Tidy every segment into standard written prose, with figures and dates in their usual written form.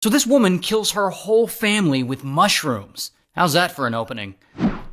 So this woman kills her whole family with mushrooms. How's that for an opening?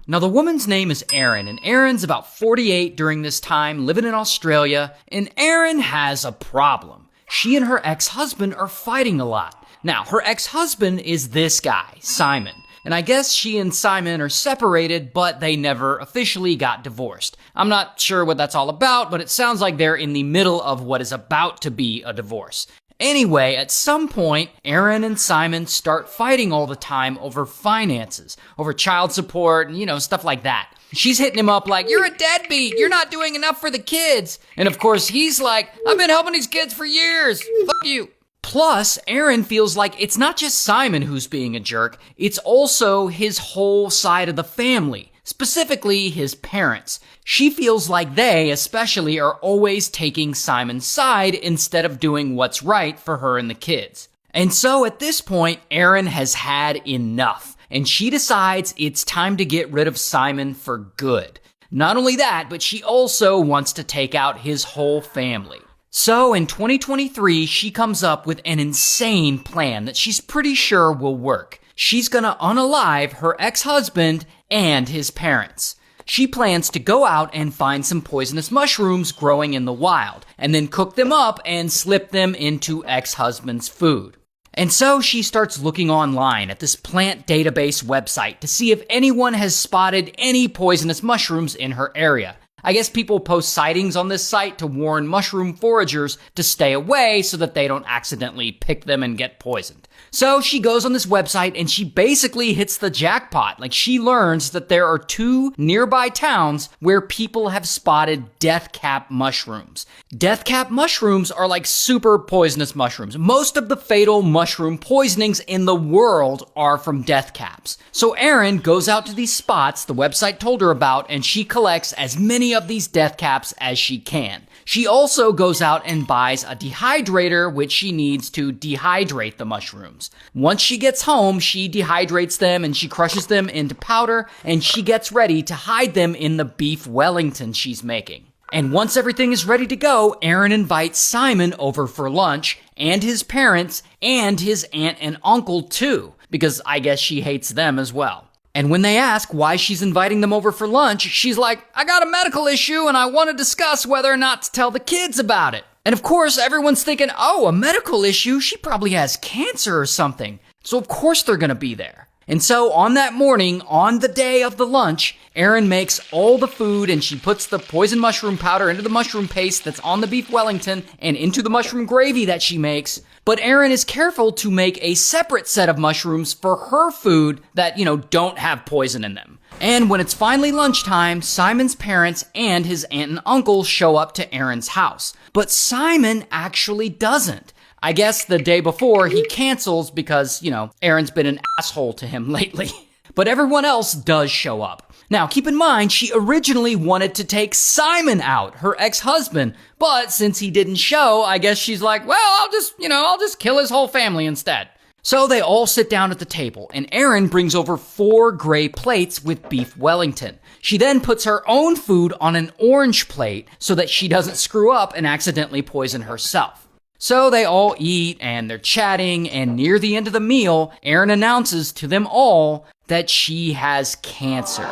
Now the woman's name is Erin, and Erin's about 48 during this time, living in Australia, and Erin has a problem. She and her ex-husband are fighting a lot. Now, her ex-husband is this guy, Simon. And I guess she and Simon are separated, but they never officially got divorced. I'm not sure what that's all about, but it sounds like they're in the middle of what is about to be a divorce. Anyway, at some point, Erin and Simon start fighting all the time over finances, over child support, and, stuff like that. She's hitting him up like, "You're a deadbeat, you're not doing enough for the kids." And of course, he's like, "I've been helping these kids for years, fuck you." Plus, Erin feels like it's not just Simon who's being a jerk, it's also his whole side of the family, specifically his parents. She feels like they, especially, are always taking Simon's side instead of doing what's right for her and the kids. And so at this point, Erin has had enough, and she decides it's time to get rid of Simon for good. Not only that, but she also wants to take out his whole family. So in 2023, she comes up with an insane plan that she's pretty sure will work. She's gonna unalive her ex-husband and his parents. She plans to go out and find some poisonous mushrooms growing in the wild, and then cook them up and slip them into ex-husband's food. And so she starts looking online at this plant database website to see if anyone has spotted any poisonous mushrooms in her area. I guess people post sightings on this site to warn mushroom foragers to stay away so that they don't accidentally pick them and get poisoned. So she goes on this website and she basically hits the jackpot. Like, she learns that there are 2 nearby towns where people have spotted death cap mushrooms. Death cap mushrooms are like super poisonous mushrooms. Most of the fatal mushroom poisonings in the world are from death caps. So Erin goes out to these spots the website told her about, and she collects as many of these death caps as she can. She also goes out and buys a dehydrator, which she needs to dehydrate the mushrooms. Once she gets home, she dehydrates them and she crushes them into powder, and she gets ready to hide them in the beef Wellington she's making. And once everything is ready to go, Erin invites Simon over for lunch, and his parents, and his aunt and uncle too, because I guess she hates them as well. And when they ask why she's inviting them over for lunch, she's like, "I got a medical issue and I want to discuss whether or not to tell the kids about it." And of course, everyone's thinking, "Oh, a medical issue? She probably has cancer or something." So of course they're going to be there. And so on that morning, on the day of the lunch, Erin makes all the food and she puts the poison mushroom powder into the mushroom paste that's on the beef Wellington and into the mushroom gravy that she makes. But Erin is careful to make a separate set of mushrooms for her food that, don't have poison in them. And when it's finally lunchtime, Simon's parents and his aunt and uncle show up to Erin's house. But Simon actually doesn't. I guess the day before he cancels because, Erin's been an asshole to him lately. But everyone else does show up. Now, keep in mind, she originally wanted to take Simon out, her ex-husband, but since he didn't show, I guess she's like, well, I'll just kill his whole family instead. So they all sit down at the table, and Erin brings over 4 gray plates with beef Wellington. She then puts her own food on an orange plate so that she doesn't screw up and accidentally poison herself. So they all eat, and they're chatting, and near the end of the meal, Erin announces to them all that she has cancer.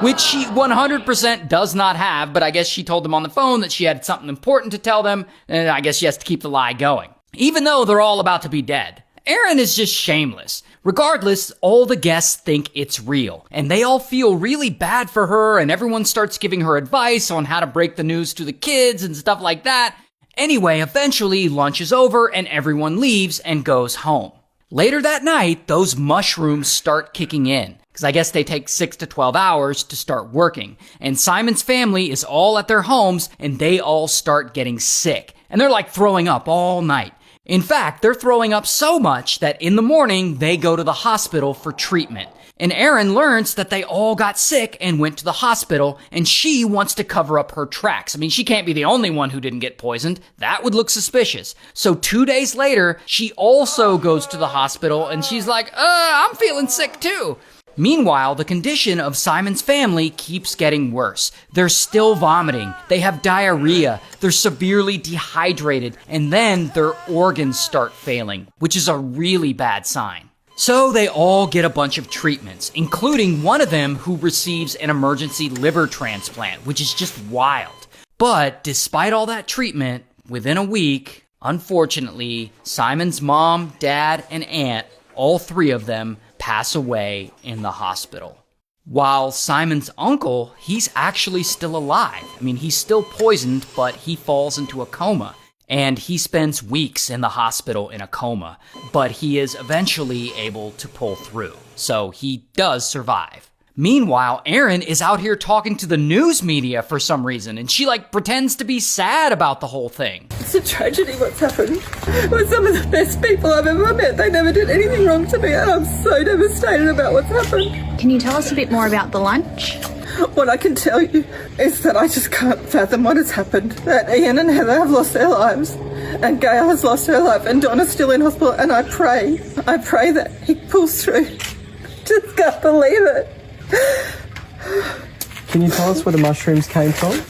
Which she 100% does not have, but I guess she told them on the phone that she had something important to tell them, and I guess she has to keep the lie going. Even though they're all about to be dead. Erin is just shameless. Regardless, all the guests think it's real, and they all feel really bad for her, and everyone starts giving her advice on how to break the news to the kids and stuff like that. Anyway, eventually lunch is over and everyone leaves and goes home. Later that night, those mushrooms start kicking in, because I guess they take 6 to 12 hours to start working. And Simon's family is all at their homes and they all start getting sick. And they're like throwing up all night. In fact, they're throwing up so much that in the morning, they go to the hospital for treatment. And Erin learns that they all got sick and went to the hospital, and she wants to cover up her tracks. I mean, she can't be the only one who didn't get poisoned. That would look suspicious. So 2 days later, she also goes to the hospital, and she's like, I'm feeling sick too. Meanwhile, the condition of Simon's family keeps getting worse. They're still vomiting, they have diarrhea, they're severely dehydrated, and then their organs start failing, which is a really bad sign. So they all get a bunch of treatments, including one of them who receives an emergency liver transplant, which is just wild. But despite all that treatment, within a week, unfortunately, Simon's mom, dad, and aunt, all three of them, pass away in the hospital. While Simon's uncle, he's actually still alive. I mean, he's still poisoned, but he falls into a coma. And he spends weeks in the hospital in a coma, but he is eventually able to pull through. So he does survive. Meanwhile, Erin is out here talking to the news media for some reason, and she pretends to be sad about the whole thing. It's a tragedy what's happened. With some of the best people I've ever met, they never did anything wrong to me, and I'm so devastated about what's happened. Can you tell us a bit more about the lunch? What I can tell you is that I just can't fathom what has happened. That Ian and Heather have lost their lives, and Gail has lost her life, and Donna's still in hospital, and I pray that he pulls through. Just can't believe it. Can you tell us where the mushrooms came from?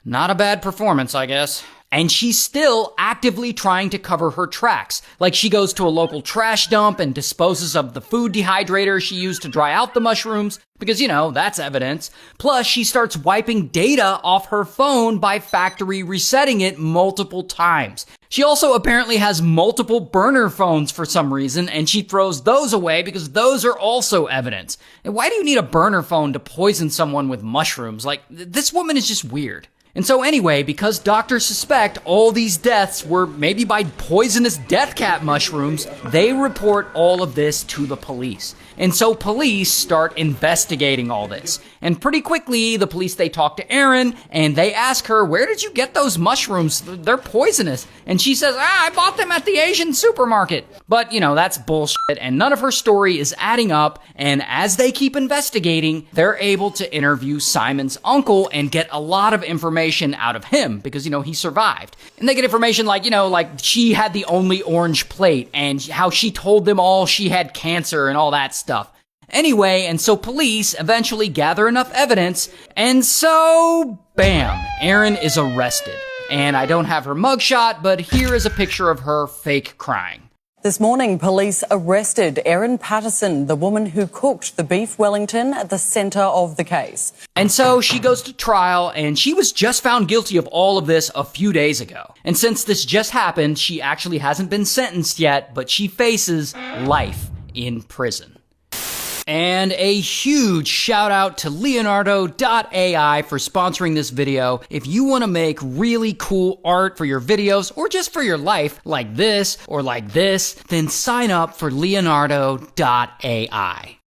Not a bad performance, I guess. And she's still actively trying to cover her tracks. Like she goes to a local trash dump and disposes of the food dehydrator she used to dry out the mushrooms, because, that's evidence. Plus, she starts wiping data off her phone by factory resetting it multiple times. She also apparently has multiple burner phones for some reason, and she throws those away because those are also evidence. And why do you need a burner phone to poison someone with mushrooms? This woman is just weird. And so anyway, because doctors suspect all these deaths were maybe by poisonous death cat mushrooms, they report all of this to the police. And so police start investigating all this. And pretty quickly, the police, they talk to Erin, and they ask her, where did you get those mushrooms? They're poisonous. And she says, I bought them at the Asian supermarket. But, that's bullshit, and none of her story is adding up. And as they keep investigating, they're able to interview Simon's uncle and get a lot of information out of him, because, he survived. And they get information like she had the only orange plate, and how she told them all she had cancer and all that stuff. Anyway, and so police eventually gather enough evidence, and so, bam, Erin is arrested. And I don't have her mugshot, but here is a picture of her fake crying. This morning, police arrested Erin Patterson, the woman who cooked the beef Wellington at the centre of the case. And so she goes to trial, and she was just found guilty of all of this a few days ago. And since this just happened, she actually hasn't been sentenced yet, but she faces life in prison. And a huge shout out to Leonardo.ai for sponsoring this video. If you want to make really cool art for your videos or just for your life, like this or like this, then sign up for Leonardo.ai.